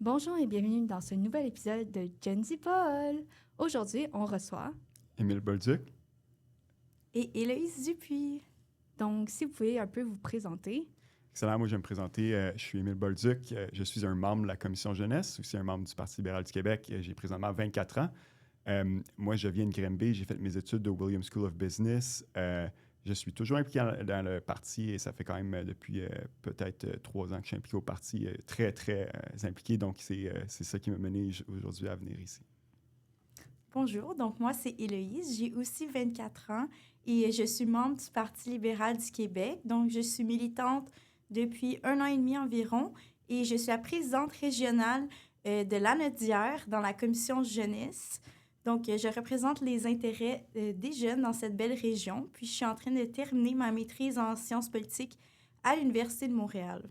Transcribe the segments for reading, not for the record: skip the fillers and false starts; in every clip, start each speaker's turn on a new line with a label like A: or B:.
A: Bonjour et bienvenue dans ce nouvel épisode de Gen Z Paul. Aujourd'hui, on reçoit
B: Émile Bolduc.
A: et Héloïse Dupuis. Donc, si vous pouvez un peu vous présenter.
B: Excellent, moi je vais me présenter. Je suis Émile Bolduc. Je suis un membre de la Commission jeunesse, aussi un membre du Parti libéral du Québec. J'ai présentement 24 ans. Moi, je viens de Granby. J'ai fait mes études au Williams School of Business. Je suis toujours impliqué dans le parti et ça fait quand même depuis peut-être 3 ans que je suis impliqué au parti, très impliqué. Donc, c'est ça qui m'a mené aujourd'hui à venir ici.
C: Bonjour, donc moi c'est Héloïse, j'ai aussi 24 ans et je suis membre du Parti libéral du Québec. Donc je suis militante depuis 1 an et demi environ et je suis la présidente régionale de l'Anaudière dans la commission jeunesse. Donc je représente les intérêts des jeunes dans cette belle région. Puis je suis en train de terminer ma maîtrise en sciences politiques à l'Université de Montréal.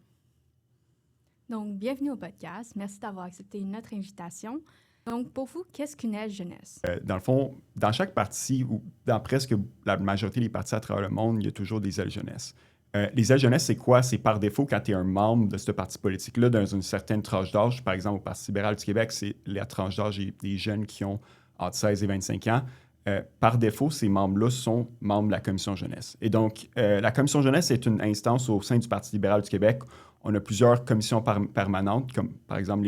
A: Donc, bienvenue au podcast. Merci d'avoir accepté notre invitation. Donc, pour vous, qu'est-ce qu'une aile jeunesse?
B: Dans le fond, dans chaque parti, ou dans presque la majorité des partis à travers le monde, il y a toujours des ailes jeunesse. Les ailes jeunesse, c'est quoi? C'est par défaut quand tu es un membre de ce parti politique-là dans une certaine tranche d'âge. Par exemple, au Parti libéral du Québec, c'est la tranche d'âge des jeunes qui ont entre 16 et 25 ans. Par défaut, ces membres-là sont membres de la Commission jeunesse. Et donc, la Commission jeunesse est une instance au sein du Parti libéral du Québec. On a plusieurs commissions permanentes, comme par exemple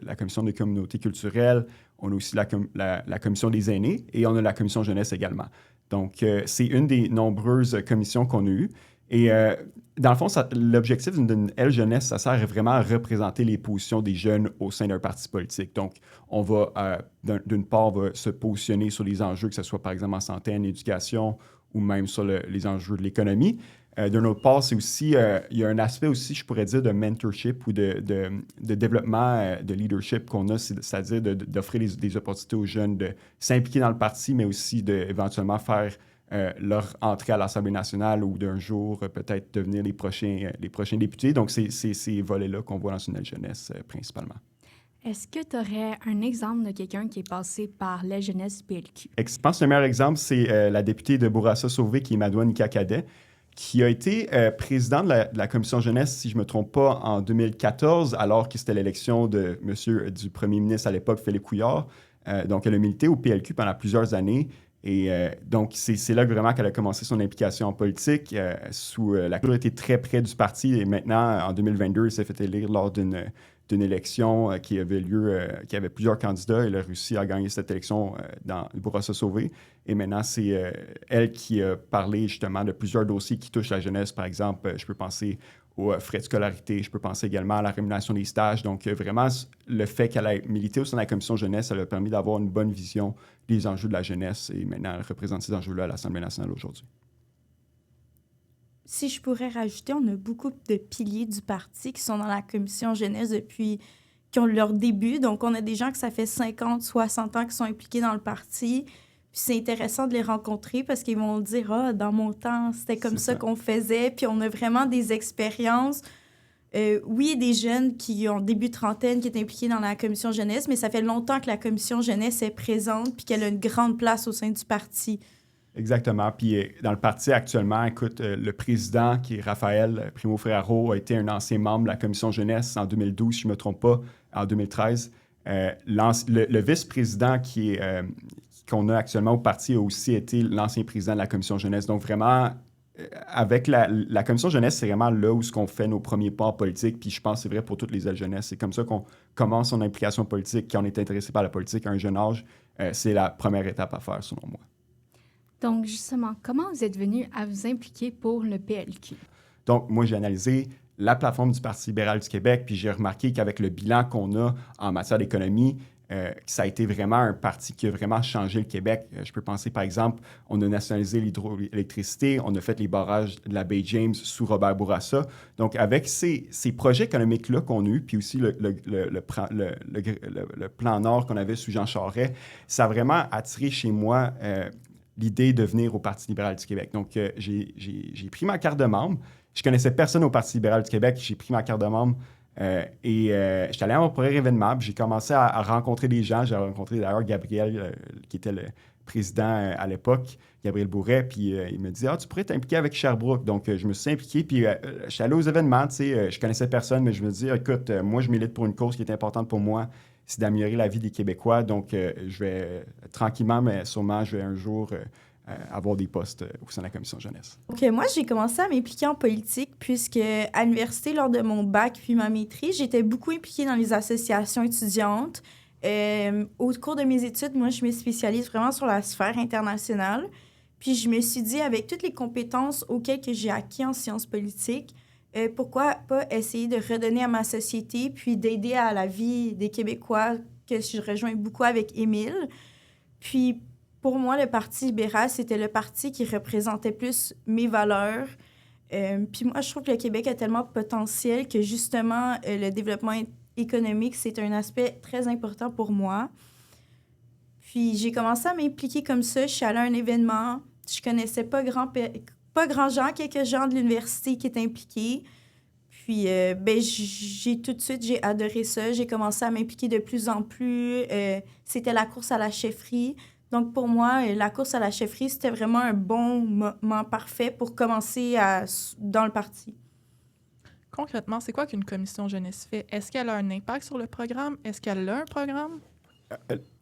B: la commission des communautés culturelles, on a aussi la commission des aînés et on a la commission jeunesse également. Donc, c'est une des nombreuses commissions qu'on a eues. Et dans le fond, l'objectif d'une aile jeunesse, ça sert vraiment à représenter les positions des jeunes au sein d'un parti politique. Donc, on va, d'une part, on va se positionner sur les enjeux, que ce soit par exemple en santé, en éducation ou même sur les enjeux de l'économie. D'un autre part, c'est aussi, il y a un aspect aussi, je pourrais dire, de mentorship ou de développement de leadership qu'on a, c'est-à-dire d'offrir des opportunités aux jeunes de s'impliquer dans le parti, mais aussi d'éventuellement faire leur entrée à l'Assemblée nationale ou d'un jour peut-être devenir les prochains députés. Donc, c'est ces volets-là qu'on voit dans une aile jeunesse principalement.
A: Est-ce que tu aurais un exemple de quelqu'un qui est passé par l'aile jeunesse PLQ?
B: Je pense que le meilleur exemple, c'est la députée de Bourassa-Sauvé, qui est Madoua Nika-Cadet, qui a été président de la commission jeunesse, si je ne me trompe pas, en 2014, alors que c'était l'élection du premier ministre à l'époque, Philippe Couillard. Donc, elle a milité au PLQ pendant plusieurs années. Et donc, c'est là vraiment qu'elle a commencé son implication en politique. Elle a toujours été très près du parti. Et maintenant, en 2022, elle s'est fait élire lors d'une élection qui avait lieu, qui avait plusieurs candidats. Elle a réussi à gagner cette élection dans Bourassa-Sauvé. Et maintenant, c'est elle qui a parlé justement de plusieurs dossiers qui touchent la jeunesse. Par exemple, je peux penser aux frais de scolarité, je peux penser également à la rémunération des stages. Donc, vraiment, le fait qu'elle ait milité au sein de la commission jeunesse, ça lui a permis d'avoir une bonne vision des enjeux de la jeunesse. Et maintenant, elle représente ces enjeux-là à l'Assemblée nationale aujourd'hui.
C: Si je pourrais rajouter, on a beaucoup de piliers du parti qui sont dans la commission jeunesse depuis qui ont leur début. Donc, on a des gens que ça fait 50, 60 ans qui sont impliqués dans le parti. Puis c'est intéressant de les rencontrer parce qu'ils vont dire « Ah, dans mon temps, c'était comme ça qu'on faisait. » Puis on a vraiment des expériences. Oui, des jeunes qui ont début trentaine, qui est impliqués dans la commission jeunesse, mais ça fait longtemps que la commission jeunesse est présente puis qu'elle a une grande place au sein du parti.
B: Exactement. Puis dans le parti actuellement, écoute, le président, qui est Raphaël Primo-Ferraro, a été un ancien membre de la commission jeunesse en 2012, si je ne me trompe pas, en 2013. Le vice-président qu'on a actuellement au parti a aussi été l'ancien président de la commission jeunesse. Donc vraiment, avec la commission jeunesse, c'est vraiment là où on fait nos premiers pas en politique. Puis je pense que c'est vrai pour toutes les ailes jeunesse. C'est comme ça qu'on commence son implication politique. Quand on est intéressé par la politique à un jeune âge, c'est la première étape à faire, selon moi.
A: Donc, justement, comment vous êtes venu à vous impliquer pour le PLQ?
B: Donc, moi, j'ai analysé la plateforme du Parti libéral du Québec, puis j'ai remarqué qu'avec le bilan qu'on a en matière d'économie, ça a été vraiment un parti qui a vraiment changé le Québec. Je peux penser, par exemple, on a nationalisé l'hydroélectricité, on a fait les barrages de la baie James sous Robert Bourassa. Donc, avec ces projets économiques-là qu'on a eus, puis aussi le plan Nord qu'on avait sous Jean Charest, ça a vraiment attiré chez moi l'idée de venir au Parti libéral du Québec. Donc, j'ai pris ma carte de membre. Je connaissais personne au Parti libéral du Québec. J'ai pris ma carte de membre j'étais allé à mon premier événement. J'ai commencé à rencontrer des gens. J'ai rencontré d'ailleurs Gabriel, qui était le président à l'époque, Gabriel Bourret, puis il me dit « Ah, tu pourrais t'impliquer avec Sherbrooke. » Donc, je me suis impliqué, puis je suis allé aux événements, tu sais, je connaissais personne, mais je me dis « Écoute, moi, je milite pour une cause qui est importante pour moi, c'est d'améliorer la vie des Québécois. Donc, je vais tranquillement, mais sûrement, je vais un jour avoir des postes au sein de la Commission jeunesse. »
C: Donc, moi, j'ai commencé à m'impliquer en politique puisque à l'université, lors de mon bac puis ma maîtrise, j'étais beaucoup impliquée dans les associations étudiantes. Au cours de mes études, moi, je me spécialise vraiment sur la sphère internationale. Puis, je me suis dit, avec toutes les compétences auxquelles que j'ai acquis en sciences politiques, pourquoi pas essayer de redonner à ma société puis d'aider à la vie des Québécois, que je rejoins beaucoup avec Émile. Puis, pour moi, le Parti libéral, c'était le parti qui représentait plus mes valeurs. Puis moi, je trouve que le Québec a tellement de potentiel que, justement, le développement économique, c'est un aspect très important pour moi. Puis j'ai commencé à m'impliquer comme ça. Je suis allée à un événement. Je connaissais pas grand gens, quelques gens de l'université qui étaient impliqués. Puis j'ai adoré ça. J'ai commencé à m'impliquer de plus en plus. C'était la course à la chefferie. Donc, pour moi, la course à la chefferie, c'était vraiment un bon moment parfait pour commencer dans le parti.
D: Concrètement, c'est quoi qu'une commission jeunesse fait? Est-ce qu'elle a un impact sur le programme? Est-ce qu'elle a un programme?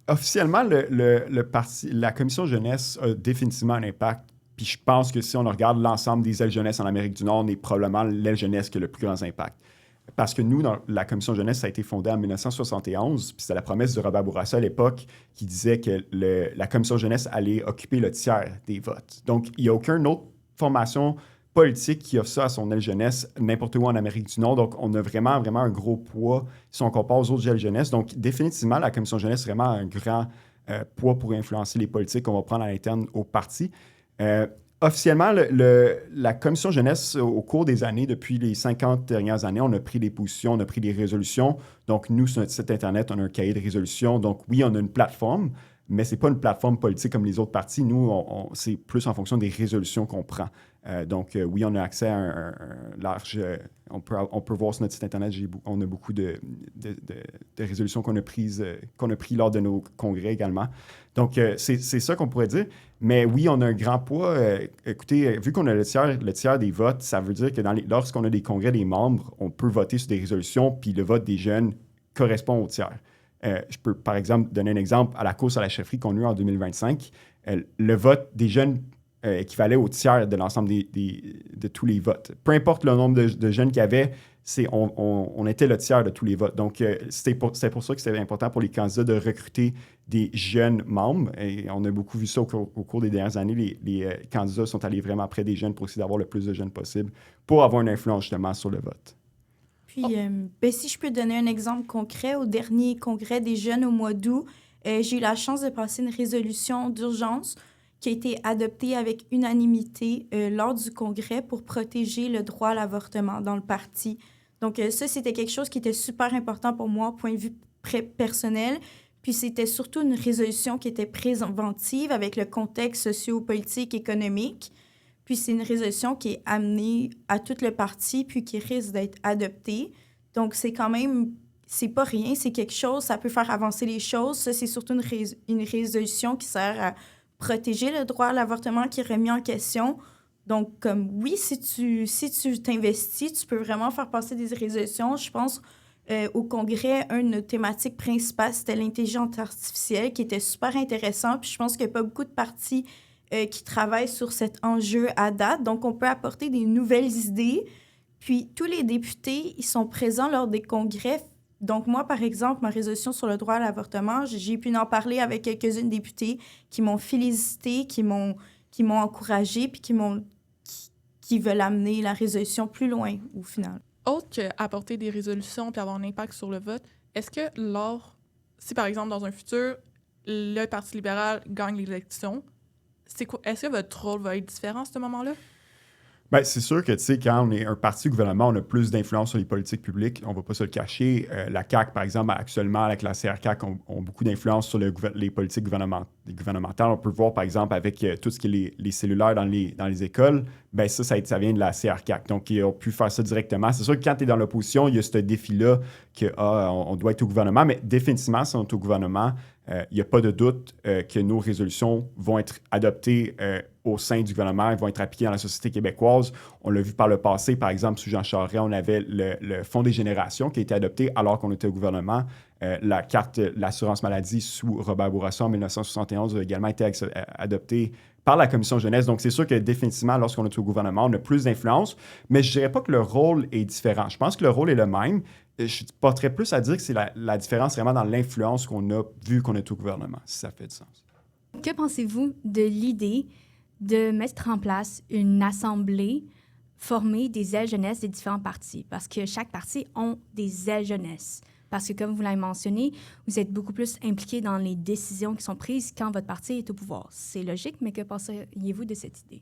B: Officiellement, la commission jeunesse a définitivement un impact. Puis je pense que si on regarde l'ensemble des ailes jeunesse en Amérique du Nord, on est probablement l'aile jeunesse qui a le plus grand impact. Parce que nous, dans la commission jeunesse, ça a été fondé en 1971, puis c'était la promesse de Robert Bourassa à l'époque qui disait que la commission jeunesse allait occuper le tiers des votes. Donc, il n'y a aucune autre formation politique qui offre ça à son aile jeunesse n'importe où en Amérique du Nord. Donc, on a vraiment, vraiment un gros poids si on compare aux autres ailes jeunesse. Donc, définitivement, la commission jeunesse est vraiment un grand poids pour influencer les politiques qu'on va prendre à l'interne au parti. Officiellement, la commission jeunesse, au cours des années, depuis les 50 dernières années, on a pris des positions, on a pris des résolutions. Donc, nous, sur notre site Internet, on a un cahier de résolution. Donc, oui, on a une plateforme, mais ce n'est pas une plateforme politique comme les autres partis. Nous, c'est plus en fonction des résolutions qu'on prend. Donc, oui, on a accès à un large... on peut voir sur notre site Internet, on a beaucoup de résolutions qu'on a prises lors de nos congrès également. Donc, c'est ça qu'on pourrait dire. Mais oui, on a un grand poids. Écoutez, vu qu'on a le tiers des votes, ça veut dire que lorsqu'on a des congrès des membres, on peut voter sur des résolutions, puis le vote des jeunes correspond au tiers. Je peux, par exemple, donner un exemple à la course à la chefferie qu'on a eu en 2025. Le vote des jeunes équivalait au tiers de l'ensemble de tous les votes. Peu importe le nombre de jeunes qu'il y avait, on était le tiers de tous les votes. Donc, c'est pour ça que c'était important pour les candidats de recruter des jeunes membres. Et on a beaucoup vu ça au cours des dernières années. Les candidats sont allés vraiment près des jeunes pour essayer d'avoir le plus de jeunes possible pour avoir une influence justement sur le vote.
C: Puis, si je peux donner un exemple concret, au dernier congrès des jeunes au mois d'août, j'ai eu la chance de passer une résolution d'urgence qui a été adoptée avec unanimité lors du congrès pour protéger le droit à l'avortement dans le parti. Donc, ça, c'était quelque chose qui était super important pour moi, point de vue personnel. Puis, c'était surtout une résolution qui était préventive avec le contexte socio-politique, économique. Puis, c'est une résolution qui est amenée à tout le parti, puis qui risque d'être adoptée. Donc, c'est quand même... C'est pas rien, c'est quelque chose, ça peut faire avancer les choses. Ça, c'est surtout une résolution qui sert à protéger le droit à l'avortement qui est remis en question. Donc, comme oui, si tu t'investis, tu peux vraiment faire passer des résolutions. Je pense au Congrès, une de nos thématiques principales, c'était l'intelligence artificielle, qui était super intéressant. Puis je pense qu'il n'y a pas beaucoup de partis qui travaillent sur cet enjeu à date. Donc, on peut apporter des nouvelles idées. Puis, tous les députés, ils sont présents lors des congrès. Donc, moi, par exemple, ma résolution sur le droit à l'avortement, j'ai pu en parler avec quelques-unes députées qui m'ont félicité, qui m'ont encouragée, puis qui veulent amener la résolution plus loin, au final.
D: Autre qu'apporter des résolutions puis avoir un impact sur le vote, est-ce que si par exemple, dans un futur, le Parti libéral gagne l'élection, est-ce que votre rôle va être différent à ce moment-là?
B: Bien, c'est sûr que, tu sais, quand on est un parti gouvernement, on a plus d'influence sur les politiques publiques. On ne va pas se le cacher. La CAQ, par exemple, actuellement, avec la CRCAQ, ont beaucoup d'influence sur les politiques gouvernementales. On peut voir, par exemple, avec tout ce qui est les cellulaires dans les écoles, bien, ça vient de la CRCAQ. Donc, ils ont pu faire ça directement. C'est sûr que quand tu es dans l'opposition, il y a ce défi-là qu'on doit être au gouvernement. Mais définitivement, si on est au gouvernement, il n'y a pas de doute que nos résolutions vont être adoptées au sein du gouvernement, elles vont être appliquées dans la société québécoise. On l'a vu par le passé, par exemple, sous Jean Charest, on avait le Fonds des générations qui a été adopté alors qu'on était au gouvernement. La carte de l'assurance maladie sous Robert Bourassa en 1971 a également été adoptée par la Commission jeunesse. Donc, c'est sûr que définitivement, lorsqu'on est au gouvernement, on a plus d'influence, mais je ne dirais pas que le rôle est différent. Je pense que le rôle est le même. Je porterais plus à dire que c'est la différence vraiment dans l'influence qu'on a vu qu'on est au gouvernement, si ça fait du sens.
A: Que pensez-vous de l'idée de mettre en place une assemblée formée des ailes jeunesse des différents partis? Parce que chaque parti a des ailes jeunesse. Parce que, comme vous l'avez mentionné, vous êtes beaucoup plus impliqué dans les décisions qui sont prises quand votre parti est au pouvoir. C'est logique, mais que penseriez-vous de cette idée?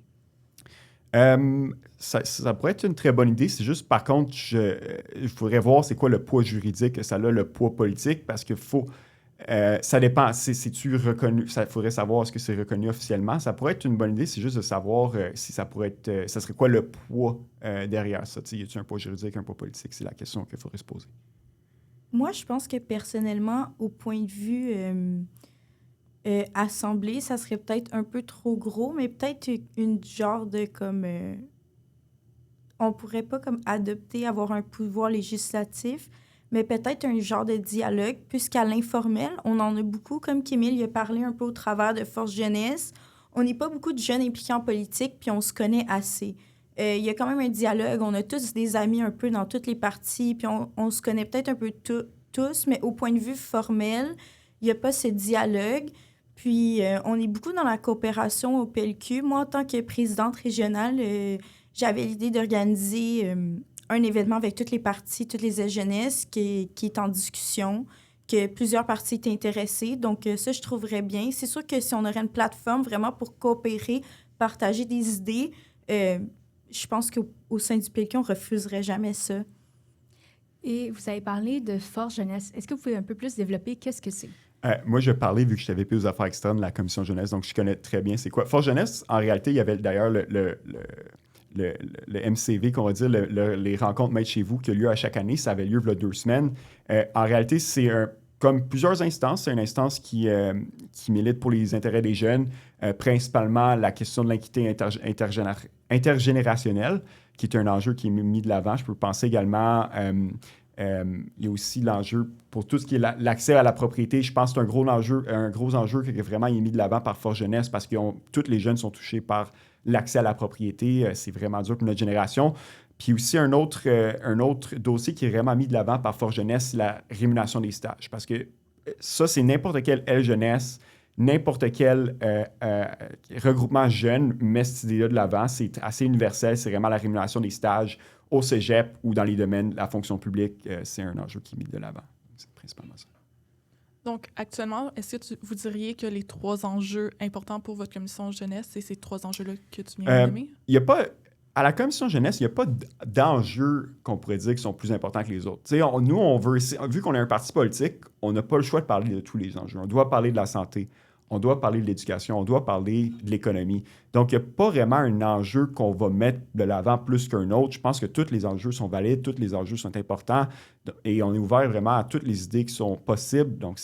B: Ça pourrait être une très bonne idée. C'est juste, par contre, il faudrait voir c'est quoi le poids juridique que ça a, le poids politique, parce que ça dépend. C'est-tu reconnu? Il faudrait savoir est-ce que c'est reconnu officiellement. Ça pourrait être une bonne idée, c'est juste de savoir si ça pourrait être... ça serait quoi le poids derrière ça? Y a-t-il un poids juridique, un poids politique? C'est la question qu'il faudrait se poser.
C: Moi, je pense que personnellement, au point de vue assemblée, ça serait peut-être un peu trop gros, mais peut-être une genre de comme... on pourrait pas comme adopter, avoir un pouvoir législatif, mais peut-être un genre de dialogue, puisqu'à l'informel, on en a beaucoup, comme Kémile a parlé un peu au travers de Force Jeunesse. On n'est pas beaucoup de jeunes impliqués en politique, puis on se connaît assez. Il y a quand même un dialogue. On a tous des amis un peu dans toutes les parties, puis on se connaît peut-être un peu tous, mais au point de vue formel, il n'y a pas ce dialogue. Puis on est beaucoup dans la coopération au PLQ. Moi, en tant que présidente régionale, j'avais l'idée d'organiser un événement avec toutes les parties, toutes les ailes jeunesse qui est en discussion, que plusieurs parties étaient intéressées. Donc ça, je trouverais bien. C'est sûr que si on aurait une plateforme vraiment pour coopérer, partager des idées, je pense qu'au sein du PLQ, on ne refuserait jamais ça.
A: Et vous avez parlé de Force Jeunesse. Est-ce que vous pouvez un peu plus développer qu'est-ce que c'est?
B: Moi, je parlais, vu que je t'avais plus aux affaires externes de la Commission jeunesse, donc je connais très bien c'est quoi. Force Jeunesse, en réalité, il y avait d'ailleurs le MCV, qu'on va dire, les rencontres Maître chez vous, qui a lieu à chaque année. Ça avait lieu il y a 2 semaines. En réalité, c'est comme plusieurs instances. C'est une instance qui milite pour les intérêts des jeunes, principalement la question de l'équité intergénérationnelle, qui est un enjeu qui est mis de l'avant. Je peux penser également... il y a aussi l'enjeu pour tout ce qui est l'accès à la propriété. Je pense que c'est un gros enjeu qui vraiment est mis de l'avant par Force Jeunesse, parce que tous les jeunes sont touchés par l'accès à la propriété. C'est vraiment dur pour notre génération. Puis aussi, un autre dossier qui est vraiment mis de l'avant par Force Jeunesse, c'est la rémunération des stages. Parce que ça, c'est n'importe quelle aile jeunesse, n'importe quel regroupement jeune met cette idée-là de l'avant. C'est assez universel. C'est vraiment la rémunération des stages au cégep ou dans les domaines de la fonction publique. C'est un enjeu qui est mis de l'avant. C'est principalement ça.
D: Donc, actuellement, est-ce que vous diriez que les 3 enjeux importants pour votre commission jeunesse, c'est ces 3 enjeux-là que tu viens de nommer?
B: Il n'y a pas... À la commission jeunesse, il n'y a pas d'enjeux qu'on pourrait dire qui sont plus importants que les autres. Nous, on veut, vu qu'on est un parti politique, on n'a pas le choix de parler de tous les enjeux. On doit parler de la santé, on doit parler de l'éducation, on doit parler de l'économie. Donc, il n'y a pas vraiment un enjeu qu'on va mettre de l'avant plus qu'un autre. Je pense que tous les enjeux sont valides, tous les enjeux sont importants et on est ouvert vraiment à toutes les idées qui sont possibles. Donc,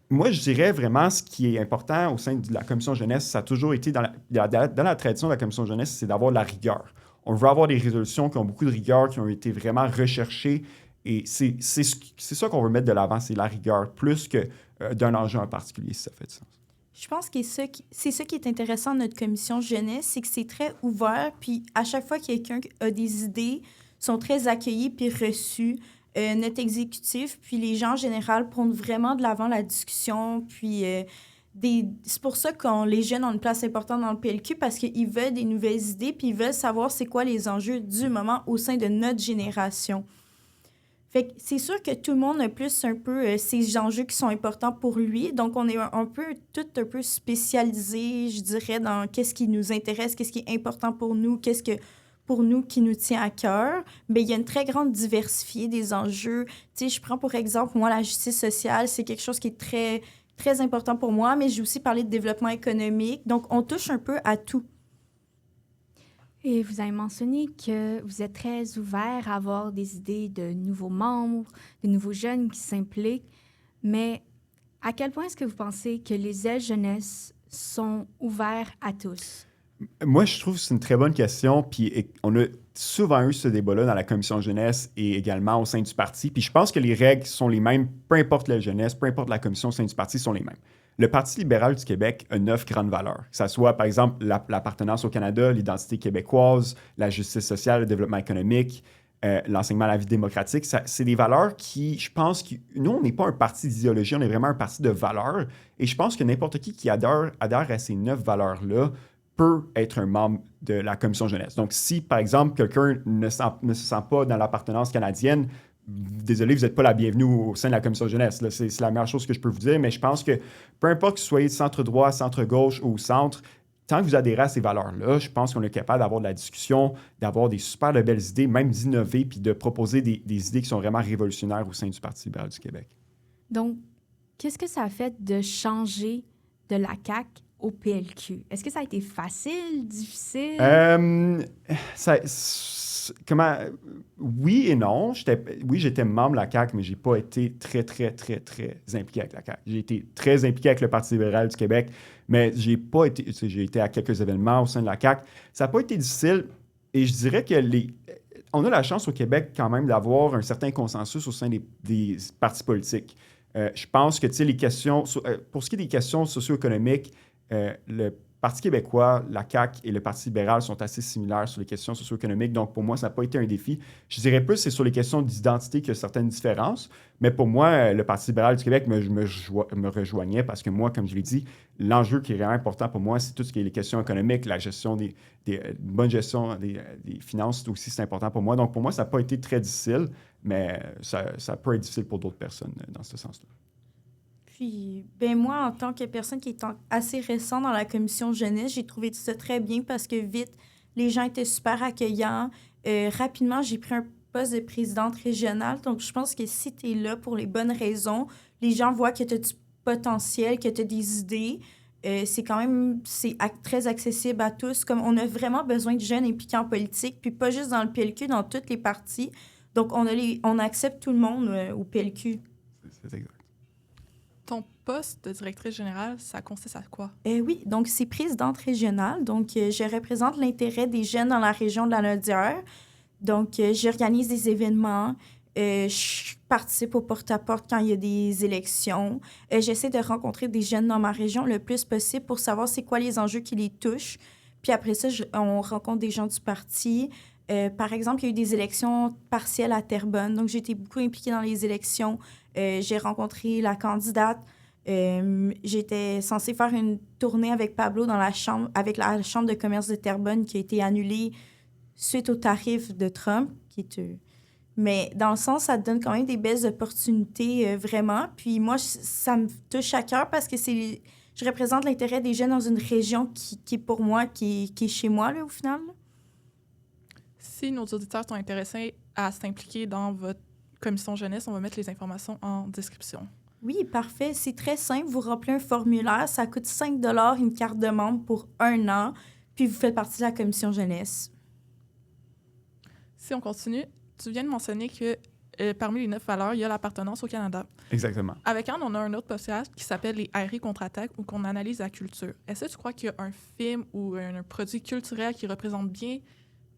B: moi, je dirais vraiment ce qui est important au sein de la commission jeunesse, ça a toujours été dans la tradition de la commission jeunesse, c'est d'avoir de la rigueur. On veut avoir des résolutions qui ont beaucoup de rigueur, qui ont été vraiment recherchées. Et c'est ça qu'on veut mettre de l'avant, c'est la rigueur, plus que d'un enjeu en particulier, si ça fait du sens.
C: Je pense que c'est ça qui est intéressant de notre commission jeunesse, c'est que c'est très ouvert, puis à chaque fois que quelqu'un a des idées, sont très accueillis puis reçus. Notre exécutif, puis les gens en général prennent vraiment de l'avant la discussion, puis c'est pour ça que les jeunes ont une place importante dans le PLQ, parce qu'ils veulent des nouvelles idées, puis ils veulent savoir c'est quoi les enjeux du moment au sein de notre génération. Fait que c'est sûr que tout le monde a plus un peu ces enjeux qui sont importants pour lui. Donc, on est un peu spécialisé, je dirais, dans qu'est-ce qui nous intéresse, qu'est-ce qui est important pour nous, qu'est-ce que pour nous qui nous tient à cœur. Mais il y a une très grande diversité des enjeux. Tu sais, je prends pour exemple, moi, la justice sociale, c'est quelque chose qui est très, très important pour moi, mais j'ai aussi parlé de développement économique. Donc, on touche un peu à tout.
A: Et vous avez mentionné que vous êtes très ouvert à avoir des idées de nouveaux membres, de nouveaux jeunes qui s'impliquent. Mais À quel point est-ce que vous pensez que les ailes jeunesse sont ouverts à tous?
B: Moi, je trouve que c'est une très bonne question. Puis on a souvent eu ce débat-là dans la commission jeunesse et également au sein du parti. Puis je pense que les règles sont les mêmes, peu importe la jeunesse, peu importe la commission au sein du parti, sont les mêmes. Le Parti libéral du Québec a 9 grandes valeurs, que ce soit, par exemple, l'appartenance au Canada, l'identité québécoise, la justice sociale, le développement économique, l'enseignement à la vie démocratique. C'est des valeurs qui, je pense, nous, on n'est pas un parti d'idéologie, on est vraiment un parti de valeurs. Et je pense que n'importe qui adhère à ces 9 valeurs-là peut être un membre de la commission jeunesse. Donc, si, par exemple, quelqu'un ne se sent pas dans l'appartenance canadienne, désolé, vous n'êtes pas la bienvenue au sein de la commission jeunesse. Là, c'est la meilleure chose que je peux vous dire, mais je pense que peu importe que vous soyez centre-droit, centre-gauche ou centre, tant que vous adhérez à ces valeurs-là, je pense qu'on est capable d'avoir de la discussion, d'avoir des super de belles idées, même d'innover puis de proposer des idées qui sont vraiment révolutionnaires au sein du Parti libéral du Québec.
A: Donc, qu'est-ce que ça a fait de changer de la CAQ au PLQ? Est-ce que ça a été facile, difficile?
B: Oui et non. J'étais membre de la CAQ, mais je n'ai pas été très, très, très, très impliqué avec la CAQ. J'ai été très impliqué avec le Parti libéral du Québec, mais j'ai été à quelques événements au sein de la CAQ. Ça n'a pas été difficile et je dirais que on a la chance au Québec quand même d'avoir un certain consensus au sein des partis politiques. Je pense que les questions, pour ce qui est des questions socio-économiques, le Parti québécois, la CAQ et le Parti libéral sont assez similaires sur les questions socio-économiques. Donc, pour moi, ça n'a pas été un défi. Je dirais plus c'est sur les questions d'identité qu'il y a certaines différences. Mais pour moi, le Parti libéral du Québec me rejoignait parce que moi, comme je l'ai dit, l'enjeu qui est vraiment important pour moi, c'est tout ce qui est les questions économiques, la gestion bonne gestion des finances aussi, c'est important pour moi. Donc, pour moi, ça n'a pas été très difficile, mais ça peut être difficile pour d'autres personnes dans ce sens-là.
C: Puis, moi, en tant que personne qui est assez récente dans la commission jeunesse, j'ai trouvé ça très bien parce que vite, les gens étaient super accueillants. Rapidement, j'ai pris un poste de présidente régionale. Donc, je pense que si tu es là pour les bonnes raisons, les gens voient que tu as du potentiel, que tu as des idées. C'est quand même très accessible à tous. Comme on a vraiment besoin de jeunes impliqués en politique, puis pas juste dans le PLQ, dans toutes les parties. Donc, on accepte tout le monde au PLQ.
B: C'est exact.
D: Ton poste de directrice générale, ça consiste à quoi?
C: Oui, donc c'est présidente régionale. Donc, je représente l'intérêt des jeunes dans la région de la Naudière. Donc, j'organise des événements. Je participe au porte-à-porte quand il y a des élections. J'essaie de rencontrer des jeunes dans ma région le plus possible pour savoir c'est quoi les enjeux qui les touchent. Puis après ça, on rencontre des gens du parti. Par exemple, il y a eu des élections partielles à Terrebonne. Donc, j'ai été beaucoup impliquée dans les élections. J'ai rencontré la candidate. J'étais censée faire une tournée avec Pablo avec la Chambre de commerce de Terrebonne qui a été annulée suite au tarif de Trump. Mais dans le sens, ça te donne quand même des belles opportunités, vraiment. Puis moi, ça me touche à cœur parce que je représente l'intérêt des jeunes dans une région qui est pour moi, qui est chez moi, là, au final.
D: Si nos auditeurs sont intéressés à s'impliquer dans votre commission jeunesse, on va mettre les informations en description.
C: Oui, parfait. C'est très simple. Vous remplissez un formulaire. Ça coûte 5 $ une carte de membre pour 1 an. Puis vous faites partie de la commission jeunesse.
D: Si on continue, tu viens de mentionner que parmi les 9 valeurs, il y a l'appartenance au Canada.
B: Exactement.
D: Avec Anne, on a un autre podcast qui s'appelle les Aéries contre-attaque où on analyse la culture. Est-ce que tu crois qu'il y a un film ou un produit culturel qui représente bien,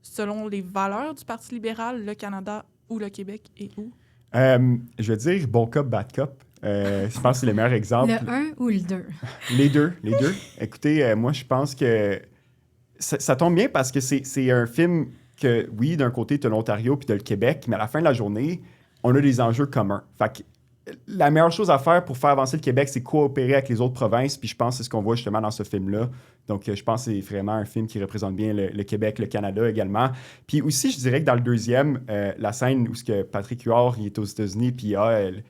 D: selon les valeurs du Parti libéral, le Canada ou le Québec et où?
B: Je vais dire Bon Cop, Bad Cop. Je pense que c'est le meilleur exemple.
A: Le 1 ou le 2?
B: Les deux. Écoutez, moi, je pense que ça tombe bien parce que c'est un film que, oui, d'un côté, tu as l'Ontario puis tu as le Québec, mais à la fin de la journée, on a des enjeux communs. Fait que la meilleure chose à faire pour faire avancer le Québec, c'est coopérer avec les autres provinces, puis je pense que c'est ce qu'on voit justement dans ce film-là. Donc, je pense que c'est vraiment un film qui représente bien le Québec, le Canada également. Puis aussi, je dirais que dans le deuxième, la scène où Patrick Huard il est aux États-Unis, puis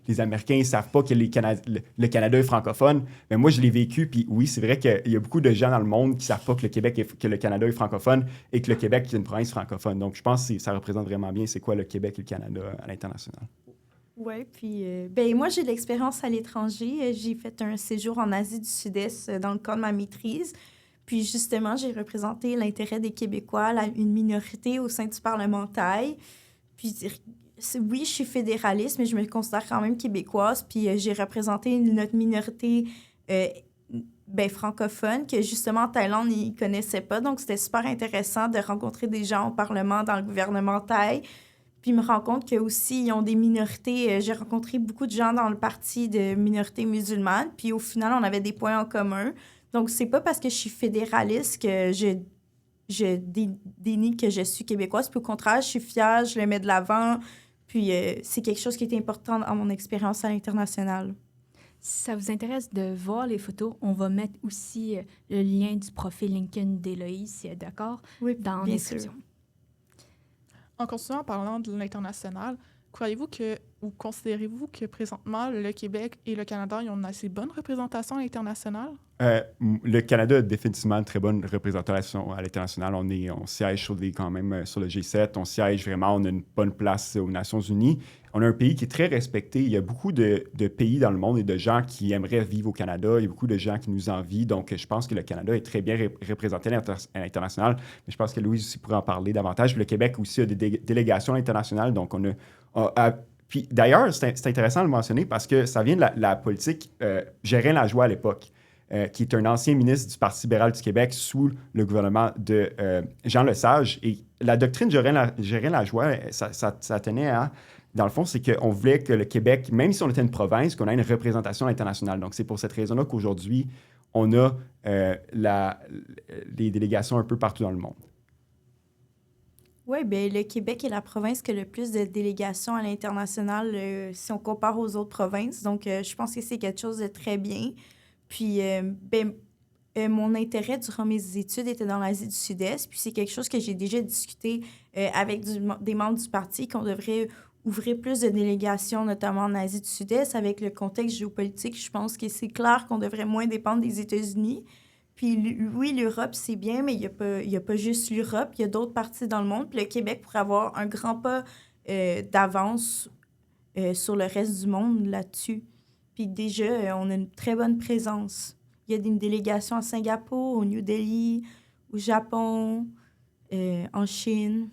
B: les Américains ne savent pas que le Canada est francophone. Mais moi, je l'ai vécu, puis oui, c'est vrai qu'il y a beaucoup de gens dans le monde qui ne savent pas que le Canada est francophone et que le Québec est une province francophone. Donc, je pense que ça représente vraiment bien c'est quoi le Québec et le Canada à l'international.
C: Oui, puis moi, j'ai de l'expérience à l'étranger. J'ai fait un séjour en Asie du Sud-Est dans le cadre de ma maîtrise. Puis justement, j'ai représenté l'intérêt des Québécois, une minorité au sein du parlementaire. Puis oui, je suis fédéraliste, mais je me considère quand même québécoise. Puis j'ai représenté notre minorité francophone que justement en Thaïlande, ils ne connaissaient pas. Donc, c'était super intéressant de rencontrer des gens au Parlement, dans le gouvernement thaï. Puis, je me rends compte qu'eux aussi, ils ont des minorités. J'ai rencontré beaucoup de gens dans le parti de minorités musulmanes. Puis, au final, on avait des points en commun. Donc, c'est pas parce que je suis fédéraliste que je dénie que je suis québécoise. Puis, au contraire, je suis fière, je le mets de l'avant. Puis, c'est quelque chose qui est important dans mon expérience à l'international.
A: Si ça vous intéresse de voir les photos, on va mettre aussi le lien du profil LinkedIn d'Héloïse, si elle est d'accord, dans la description.
D: En continuant en parlant de l'international, croyez-vous que, ou considérez-vous que présentement, le Québec et le Canada ont une assez bonne représentation à l'international?
B: Le Canada a définitivement une très bonne représentation à l'international. On siège quand même sur le G7. On siège vraiment, on a une bonne place aux Nations unies. On a un pays qui est très respecté. Il y a beaucoup de pays dans le monde et de gens qui aimeraient vivre au Canada. Il y a beaucoup de gens qui nous envient. Donc, je pense que le Canada est très bien représenté à l'international. Mais je pense que Louise aussi pourrait en parler davantage. Puis le Québec aussi a des délégations internationales. Donc, puis d'ailleurs, c'est intéressant de le mentionner parce que ça vient de la politique Gérin Lajoie à l'époque. Qui est un ancien ministre du Parti libéral du Québec sous le gouvernement de Jean Lesage. Et la doctrine Gérin Lajoie, ça tenait à... Dans le fond, c'est qu'on voulait que le Québec, même si on était une province, qu'on ait une représentation internationale. Donc, c'est pour cette raison-là qu'aujourd'hui, on a les délégations un peu partout dans le monde.
C: Oui, bien, le Québec est la province qui a le plus de délégations à l'international si on compare aux autres provinces. Donc, je pense que c'est quelque chose de très bien. Puis, mon intérêt durant mes études était dans l'Asie du Sud-Est. Puis, c'est quelque chose que j'ai déjà discuté avec des membres du parti, qu'on devrait ouvrir plus de délégations, notamment en Asie du Sud-Est. Avec le contexte géopolitique, je pense que c'est clair qu'on devrait moins dépendre des États-Unis. Puis, oui, l'Europe, c'est bien, mais il y a pas juste l'Europe. Il y a d'autres parties dans le monde. Puis, le Québec pourrait avoir un grand pas d'avance sur le reste du monde là-dessus. Puis déjà, on a une très bonne présence. Il y a une délégation à Singapour, au New Delhi, au Japon, en Chine.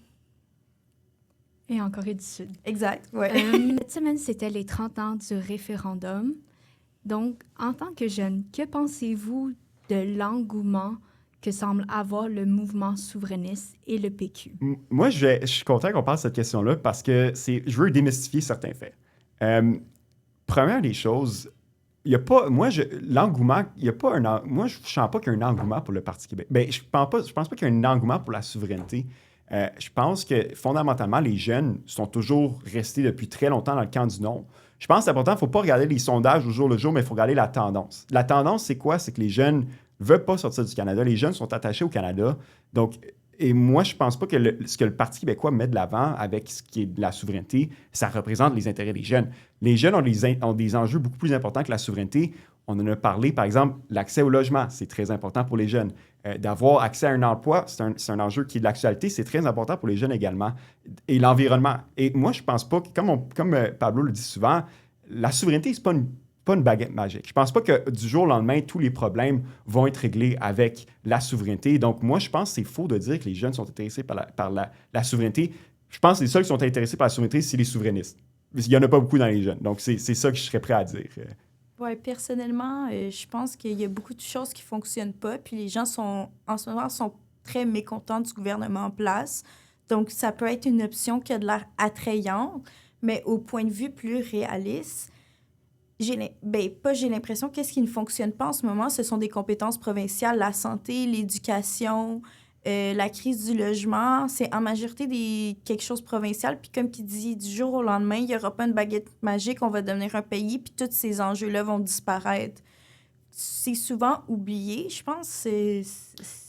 A: Et en Corée du Sud.
C: Exact, oui.
A: Cette semaine, c'était les 30 ans du référendum. Donc, en tant que jeune, que pensez-vous de l'engouement que semble avoir le mouvement souverainiste et le PQ?
B: Moi, je suis content qu'on parle de cette question-là parce que je veux démystifier certains faits. Première des choses, il n'y a pas... Moi, l'engouement... Il y a pas moi, je ne sens pas qu'il y a un engouement pour le Parti Québec. Bien, je pense pas qu'il y a un engouement pour la souveraineté. Je pense que, fondamentalement, les jeunes sont toujours restés depuis très longtemps dans le camp du non. Je pense que c'est important, il ne faut pas regarder les sondages au jour le jour, mais il faut regarder la tendance. La tendance, c'est quoi? C'est que les jeunes ne veulent pas sortir du Canada. Les jeunes sont attachés au Canada. Donc, et moi, je ne pense pas que ce que le Parti québécois met de l'avant avec ce qui est de la souveraineté, ça représente les intérêts des jeunes. Les jeunes ont des enjeux beaucoup plus importants que la souveraineté. On en a parlé, par exemple, l'accès au logement, c'est très important pour les jeunes. D'avoir accès à un emploi, c'est un enjeu qui est de l'actualité, c'est très important pour les jeunes également. Et l'environnement. Et moi, je ne pense pas que, comme Pablo le dit souvent, la souveraineté, ce n'est pas une baguette magique. Je ne pense pas que du jour au lendemain, tous les problèmes vont être réglés avec la souveraineté. Donc, moi, je pense que c'est faux de dire que les jeunes sont intéressés par la souveraineté. Je pense que les seuls qui sont intéressés par la souveraineté, c'est les souverainistes. Il n'y en a pas beaucoup dans les jeunes. Donc, c'est ça que je serais prêt à dire.
C: Oui, personnellement, je pense qu'il y a beaucoup de choses qui ne fonctionnent pas. Puis les gens en ce moment sont très mécontents du gouvernement en place. Donc, ça peut être une option qui a de l'air attrayante, mais au point de vue plus réaliste, j'ai l'impression qu'est-ce qui ne fonctionne pas en ce moment, ce sont des compétences provinciales, la santé, l'éducation, la crise du logement. C'est en majorité quelque chose provincial. Puis comme qui dit, du jour au lendemain, il n'y aura pas une baguette magique, on va devenir un pays, puis tous ces enjeux-là vont disparaître. C'est souvent oublié, je pense. Je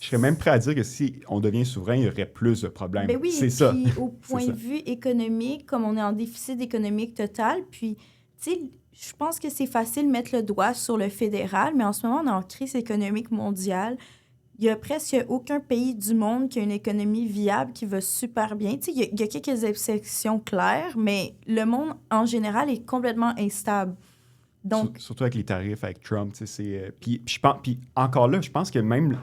B: serais même prêt à dire que si on devient souverain, il y aurait plus de problèmes.
C: Ben oui,
B: c'est ça.
C: Puis au point de vue économique, comme on est en déficit économique total, puis, tu sais, je pense que c'est facile de mettre le doigt sur le fédéral, mais en ce moment, on est en crise économique mondiale. Il y a presque aucun pays du monde qui a une économie viable qui va super bien. Tu sais, il y a quelques exceptions claires, mais le monde, en général, est complètement instable. Donc,
B: surtout avec les tarifs, avec Trump. Puis encore là, je pense que même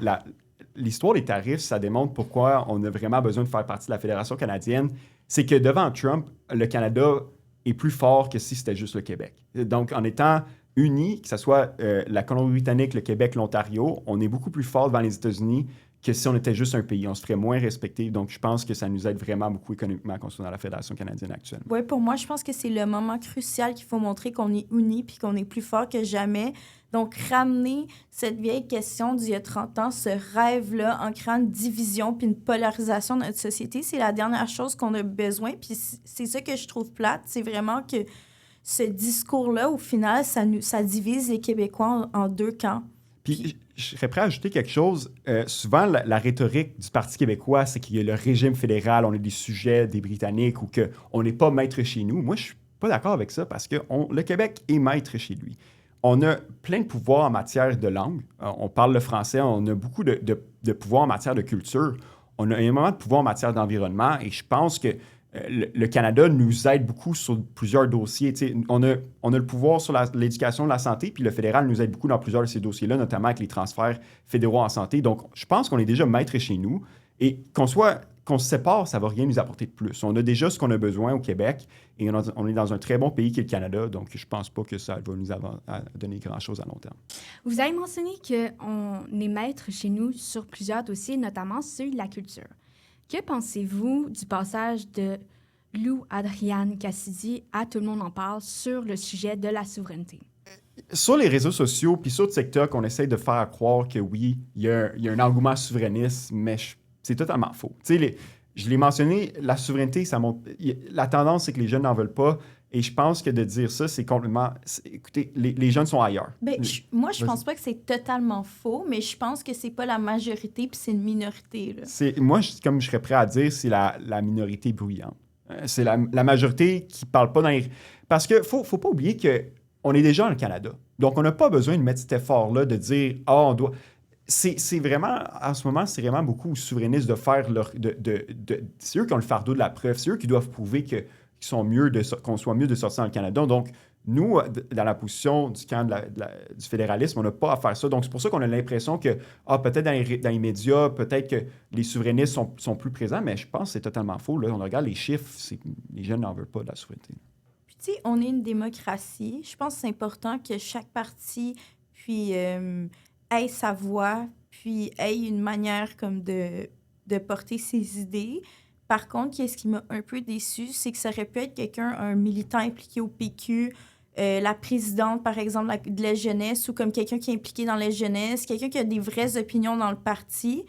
B: l'histoire des tarifs, ça démontre pourquoi on a vraiment besoin de faire partie de la Fédération canadienne. c'est que devant Trump, le Canada est plus fort que si c'était juste le Québec. Donc, en étant unis, que ce soit la Colombie-Britannique, le Québec, l'Ontario, on est beaucoup plus fort devant les États-Unis que si on était juste un pays. On se ferait moins respecter. Donc, je pense que ça nous aide vraiment beaucoup économiquement qu'on soit dans la Fédération canadienne actuellement.
C: Oui, pour moi, je pense que c'est le moment crucial qu'il faut montrer qu'on est unis puis qu'on est plus fort que jamais. Donc, ramener cette vieille question d'il y a 30 ans, ce rêve-là, en créant une division puis une polarisation de notre société, c'est la dernière chose qu'on a besoin. Puis c'est ça que je trouve plate. C'est vraiment que ce discours-là, au final, ça divise les Québécois en deux camps.
B: Puis, je serais prêt à ajouter quelque chose. Souvent, la rhétorique du Parti québécois, c'est qu'il y a le régime fédéral, on a des sujets des Britanniques ou qu'on n'est pas maître chez nous. Moi, je ne suis pas d'accord avec ça parce que le Québec est maître chez lui. On a plein de pouvoirs en matière de langue. On parle le français, on a beaucoup de pouvoirs en matière de culture. On a énormément de pouvoirs en matière d'environnement et je pense que le Canada nous aide beaucoup sur plusieurs dossiers. On a le pouvoir sur l'éducation, la santé, puis le fédéral nous aide beaucoup dans plusieurs de ces dossiers-là, notamment avec les transferts fédéraux en santé. Donc, je pense qu'on est déjà maître chez nous et qu'on se sépare, ça ne va rien nous apporter de plus. On a déjà ce qu'on a besoin au Québec et on est dans un très bon pays qui est le Canada, donc je ne pense pas que ça va nous donner grand-chose à long terme.
A: Vous avez mentionné qu'on est maître chez nous sur plusieurs dossiers, notamment celui de la culture. Que pensez-vous du passage de Lou Adrienne Cassidy à Tout le monde en parle sur le sujet de la souveraineté?
B: Sur les réseaux sociaux, puis sur TikTok, on essaie de faire croire que oui, il y a un engouement souverainiste, mais c'est totalement faux. Je l'ai mentionné, la souveraineté, la tendance, c'est que les jeunes n'en veulent pas. Et je pense que de dire ça, c'est complètement... Écoutez, les jeunes sont ailleurs.
C: Moi, je pense pas que c'est totalement faux, mais je pense que c'est pas la majorité puis c'est une minorité. Là.
B: Moi, comme je serais prêt à dire, c'est la minorité bruyante. C'est la majorité qui parle pas dans les... Parce que faut pas oublier qu'on est déjà dans le Canada. Donc, on n'a pas besoin de mettre cet effort-là de dire « Ah, on doit... » C'est vraiment, en ce moment, c'est vraiment beaucoup aux souverainistes de faire leur... c'est eux qui ont le fardeau de la preuve. C'est eux qui doivent prouver qu'on soit mieux de sortir dans le Canada. Donc, nous, dans la position du camp du fédéralisme, on n'a pas à faire ça. Donc, c'est pour ça qu'on a l'impression que, peut-être dans les médias, peut-être que les souverainistes sont plus présents, mais je pense que c'est totalement faux. Là, on regarde les chiffres, les jeunes n'en veulent pas de la souveraineté.
C: Puis, tu sais, on est une démocratie. Je pense que c'est important que chaque parti ait sa voix, puis ait une manière comme de porter ses idées. Par contre, ce qui m'a un peu déçue, c'est que ça aurait pu être un militant impliqué au PQ, la présidente, par exemple, de la jeunesse, ou comme quelqu'un qui est impliqué dans la jeunesse, quelqu'un qui a des vraies opinions dans le parti.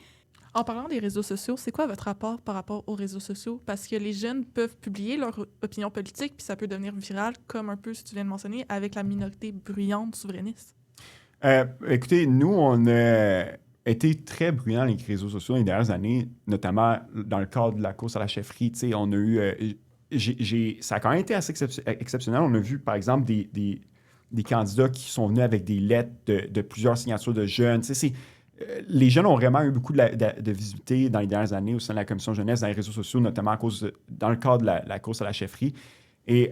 D: En parlant des réseaux sociaux, c'est quoi votre rapport par rapport aux réseaux sociaux? Parce que les jeunes peuvent publier leur opinion politique, puis ça peut devenir viral, comme un peu, si tu viens de mentionner, avec la minorité bruyante souverainiste.
B: Écoutez, nous, on a été très bruyants les réseaux sociaux les dernières années, notamment dans le cadre de la course à la chefferie. On a eu... ça a quand même été assez exceptionnel. On a vu, par exemple, des candidats qui sont venus avec des lettres de plusieurs signatures de jeunes. Les jeunes ont vraiment eu beaucoup de visibilité dans les dernières années au sein de la Commission jeunesse, dans les réseaux sociaux, notamment dans le cadre de la course à la chefferie. Et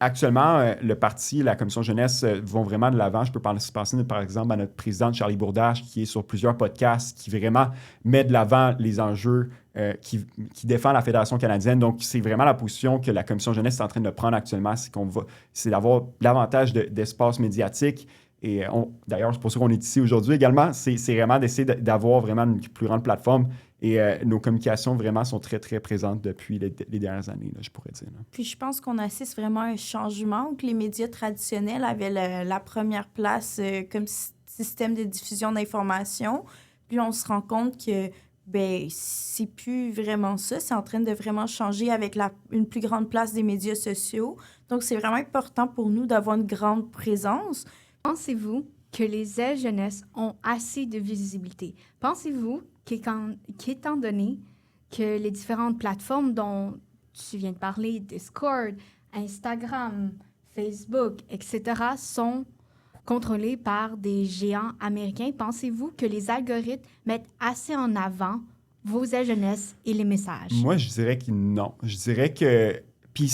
B: actuellement, le parti, la Commission jeunesse vont vraiment de l'avant. Je peux penser par exemple à notre présidente Charlie Bourdache qui est sur plusieurs podcasts, qui vraiment met de l'avant les enjeux, qui défend la Fédération canadienne. Donc, c'est vraiment la position que la Commission jeunesse est en train de prendre actuellement, c'est d'avoir davantage d'espace médiatique. Et d'ailleurs, c'est pour ça qu'on est ici aujourd'hui également. C'est vraiment d'essayer d'avoir vraiment une plus grande plateforme. Et nos communications vraiment sont très, très présentes depuis les dernières années, là, je pourrais dire. Là.
C: Puis je pense qu'on assiste vraiment à un changement où les médias traditionnels avaient la première place comme système de diffusion d'informations. Puis on se rend compte que c'est plus vraiment ça. C'est en train de vraiment changer avec une plus grande place des médias sociaux. Donc c'est vraiment important pour nous d'avoir une grande présence.
A: Pensez-vous que les ailes jeunesse ont assez de visibilité? Pensez-vous qu'étant donné que les différentes plateformes dont tu viens de parler, Discord, Instagram, Facebook, etc., sont contrôlées par des géants américains, pensez-vous que les algorithmes mettent assez en avant vos ailes jeunesse et les messages?
B: Moi, je dirais que non. Je dirais que... Puis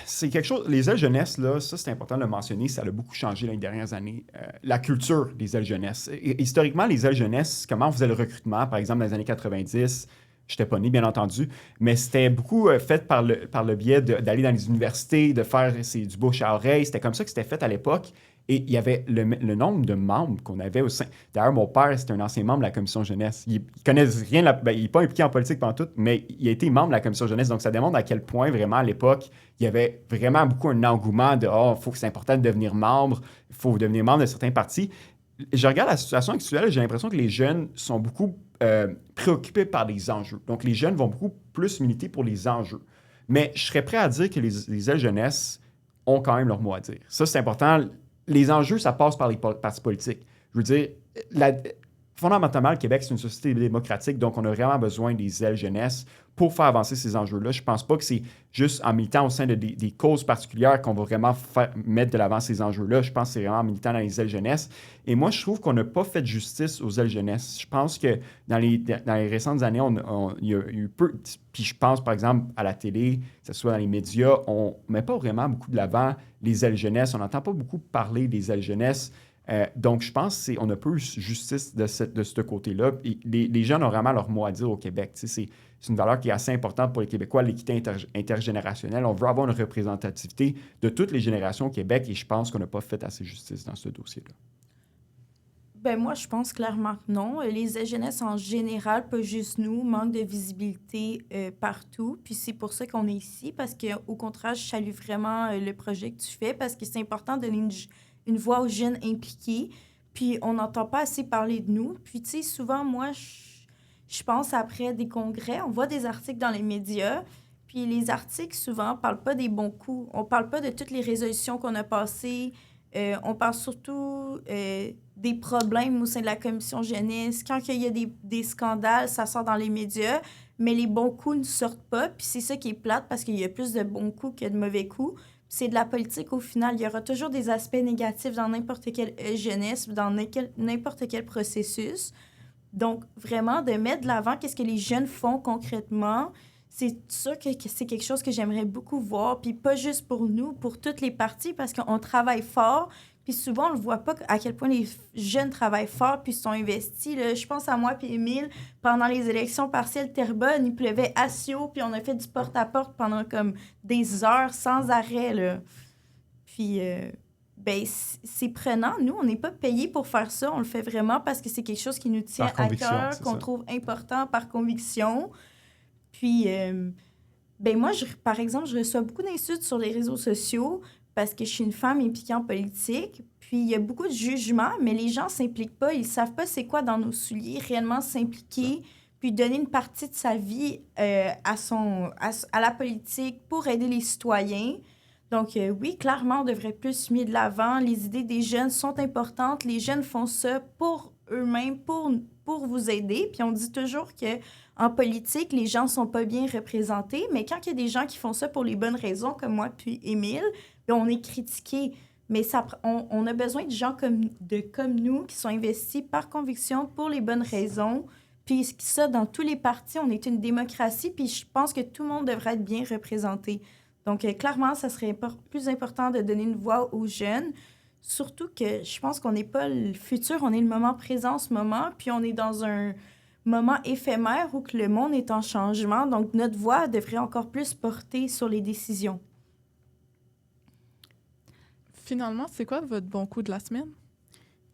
B: c'est quelque chose... Les ailes jeunesse, là, ça, c'est important de le mentionner, ça a beaucoup changé dans les dernières années. La culture des ailes jeunesse. Historiquement, les ailes jeunesse, comment on faisait le recrutement, par exemple, dans les années 90, J'étais pas né, bien entendu, mais c'était beaucoup fait par le biais d'aller dans les universités, de faire du bouche à oreille. C'était comme ça que c'était fait à l'époque. Et il y avait le nombre de membres qu'on avait au sein. D'ailleurs, mon père, c'était un ancien membre de la commission jeunesse. Il connaît rien, il n'est pas impliqué en politique pendant tout, mais il a été membre de la commission jeunesse. Donc, ça démontre à quel point, vraiment, à l'époque, il y avait vraiment beaucoup un engouement de « c'est important de devenir membre, il faut devenir membre de certains partis ». Je regarde la situation actuelle, j'ai l'impression que les jeunes sont beaucoup préoccupés par les enjeux. Donc, les jeunes vont beaucoup plus militer pour les enjeux. Mais je serais prêt à dire que les ailes jeunesse ont quand même leur mot à dire. Ça, c'est important. Les enjeux, ça passe par les partis politiques. Je veux dire, fondamentalement, le Québec, c'est une société démocratique, donc on a vraiment besoin des ailes jeunesse pour faire avancer ces enjeux-là. Je ne pense pas que c'est juste en militant au sein des causes particulières qu'on va vraiment mettre de l'avant ces enjeux-là. Je pense que c'est vraiment en militant dans les ailes jeunesse. Et moi, je trouve qu'on n'a pas fait justice aux ailes jeunesse. Je pense que dans les récentes années, il y a eu peu... Puis je pense, par exemple, à la télé, que ce soit dans les médias, on ne met pas vraiment beaucoup de l'avant les ailes jeunesse. On n'entend pas beaucoup parler des ailes jeunesse. Donc, je pense qu'on a peu justice de ce côté-là. Et les jeunes ont vraiment leur mot à dire au Québec. C'est une valeur qui est assez importante pour les Québécois, l'équité intergénérationnelle. On veut avoir une représentativité de toutes les générations au Québec et je pense qu'on n'a pas fait assez justice dans ce dossier-là.
C: Ben moi, je pense clairement que non. Les ailes jeunesse, en général, pas juste nous, manquent de visibilité partout. Puis c'est pour ça qu'on est ici, parce qu'au contraire, je salue vraiment le projet que tu fais, parce que c'est important de donner une voix aux jeunes impliqués. Puis on n'entend pas assez parler de nous. Puis tu sais, souvent, moi, je pense après des congrès, on voit des articles dans les médias, puis les articles, souvent, ne parlent pas des bons coups. On ne parle pas de toutes les résolutions qu'on a passées. On parle surtout des problèmes au sein de la commission jeunesse. Quand il y a des scandales, ça sort dans les médias, mais les bons coups ne sortent pas. Puis c'est ça qui est plate, parce qu'il y a plus de bons coups que de mauvais coups. C'est de la politique au final. Il y aura toujours des aspects négatifs dans n'importe quelle jeunesse, dans n'importe quel processus. Donc, vraiment, de mettre de l'avant qu'est-ce que les jeunes font concrètement, c'est sûr que c'est quelque chose que j'aimerais beaucoup voir. Puis pas juste pour nous, pour toutes les parties, parce qu'on travaille fort. Puis souvent, on ne voit pas à quel point les jeunes travaillent fort puis sont investis. Là. Je pense à moi puis Émile, pendant les élections partielles Terrebonne, il pleuvait à Sio, puis on a fait du porte-à-porte pendant comme des heures sans arrêt. Là. Puis, ben, c'est prenant. Nous, on n'est pas payés pour faire ça. On le fait vraiment parce que c'est quelque chose qui nous tient à cœur, qu'on trouve important par conviction. Puis, ben moi, par exemple, je reçois beaucoup d'insultes sur les réseaux sociaux parce que je suis une femme impliquée en politique. Puis, il y a beaucoup de jugements, mais les gens ne s'impliquent pas. Ils ne savent pas c'est quoi dans nos souliers, réellement s'impliquer, puis donner une partie de sa vie à la politique pour aider les citoyens. Donc, oui, clairement, on devrait plus mettre de l'avant. Les idées des jeunes sont importantes. Les jeunes font ça pour eux-mêmes, pour vous aider. Puis on dit toujours qu'en politique, les gens ne sont pas bien représentés. Mais quand il y a des gens qui font ça pour les bonnes raisons, comme moi puis Émile, bien, on est critiqué. Mais on a besoin de gens comme nous qui sont investis par conviction pour les bonnes raisons. Puis ça, dans tous les partis, on est une démocratie. Puis je pense que tout le monde devrait être bien représenté. Donc, clairement, ça serait plus important de donner une voix aux jeunes. Surtout que je pense qu'on n'est pas le futur, on est le moment présent en ce moment, puis on est dans un moment éphémère où que le monde est en changement. Donc, notre voix devrait encore plus porter sur les décisions.
D: Finalement, c'est quoi votre bon coup de la semaine?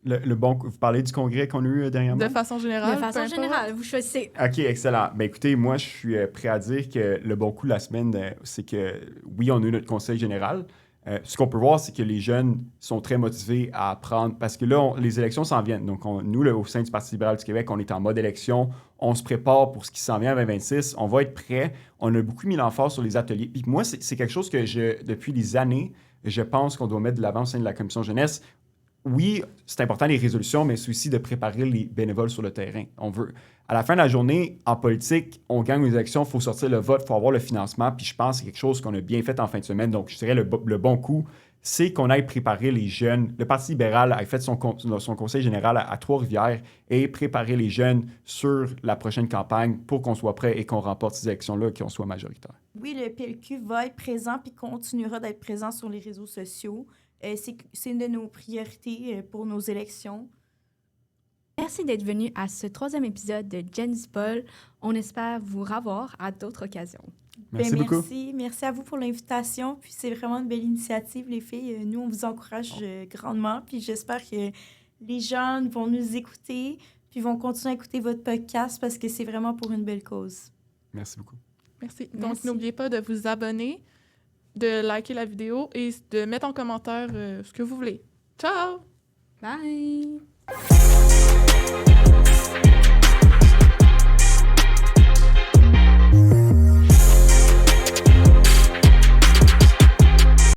B: Vous parlez du congrès qu'on a eu dernièrement?
D: De façon générale.
A: De façon générale, vous choisissez.
B: OK, excellent. Ben écoutez, moi, je suis prêt à dire que le bon coup de la semaine, c'est que, oui, on a eu notre conseil général. Ce qu'on peut voir, c'est que les jeunes sont très motivés à apprendre parce que là, les élections s'en viennent. Donc, nous, là, au sein du Parti libéral du Québec, on est en mode élection. On se prépare pour ce qui s'en vient à 2026. On va être prêt. On a beaucoup mis l'emphase sur les ateliers. Puis moi, c'est quelque chose que depuis des années, je pense qu'on doit mettre de l'avant au sein de la commission jeunesse. Oui, c'est important les résolutions, mais c'est aussi de préparer les bénévoles sur le terrain. À la fin de la journée, en politique, on gagne les élections, il faut sortir le vote, il faut avoir le financement. Puis je pense que c'est quelque chose qu'on a bien fait en fin de semaine. Donc, je dirais le bon coup, c'est qu'on aille préparer les jeunes. Le Parti libéral a fait son conseil général à Trois-Rivières et préparer les jeunes sur la prochaine campagne pour qu'on soit prêt et qu'on remporte ces élections-là et qu'on soit majoritaire.
C: Oui, le PLQ va être présent puis continuera d'être présent sur les réseaux sociaux. C'est une de nos priorités pour nos élections.
A: merci d'être venu à ce 3e épisode de Jen's Paul. On espère vous revoir à d'autres occasions.
B: Merci beaucoup.
C: Merci à vous pour l'invitation. Puis c'est vraiment une belle initiative, les filles. Nous, on vous encourage grandement. Puis j'espère que les jeunes vont nous écouter, puis vont continuer à écouter votre podcast parce que c'est vraiment pour une belle cause.
B: Merci beaucoup.
D: Merci.
A: Merci.
D: Donc, n'oubliez pas de vous abonner, de liker la vidéo et de mettre en commentaire ce que vous voulez. Ciao!
A: Bye!